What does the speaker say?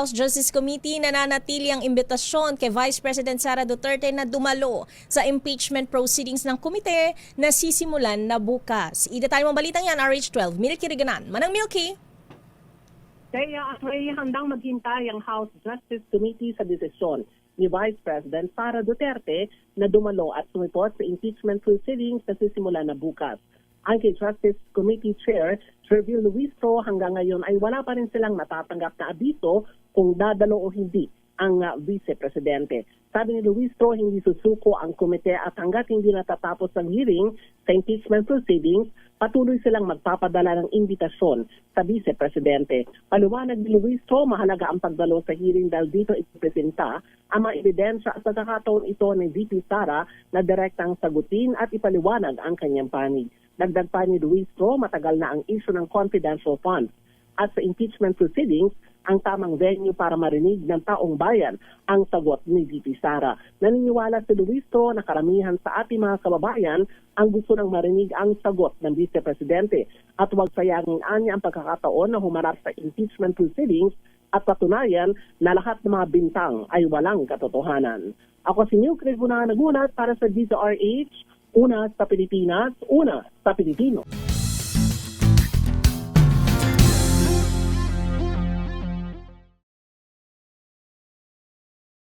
House Justice Committee, nananatili ang imbitasyon kay Vice President Sara Duterte na dumalo sa impeachment proceedings ng komite na sisimulan na bukas. Idetalye mo balitang yan, RH12. Milky Riganan. Manang Milky. Kaya ay handang maghintay ang House Justice Committee sa desisyon ni Vice President Sara Duterte na dumalo at sumipot sa impeachment proceedings na sisimulan na bukas. Ang kay Justice Committee Chair, Treville Luistro, hanggang ngayon ay wala pa rin silang natatanggap na abiso kung dadalo o hindi ang Vice Presidente. Sabi ni Luistro, hindi susuko ang komite at hanggat hindi natatapos ang hearing sa impeachment proceedings, patuloy silang magpapadala ng imbitasyon sa Vice Presidente. Paliwanag ni Luistro, mahalaga ang pagdalo sa hearing dahil dito ipipresenta ang mga ebidensya at pagkakataon ito ni VP Sara na direktang sagutin at ipaliwanag ang kanyang panig. Dagdag pa ni Luistro, matagal na ang issue ng confidential funds at sa impeachment proceedings, ang tamang venue para marinig ng taong bayan ang sagot ni VP Sara. Naniniwala si Luistro na karamihan sa ating mga kababayan ang gusto ng marinig ang sagot ng Vice Presidente at huwag sayangin anya ang pagkakataon na humarap sa impeachment proceedings at patunayan na lahat ng mga bintang ay walang katotohanan. Ako si Milky Riganan nagunat para sa DZRH, una sa Pilipinas, una sa Pilipino.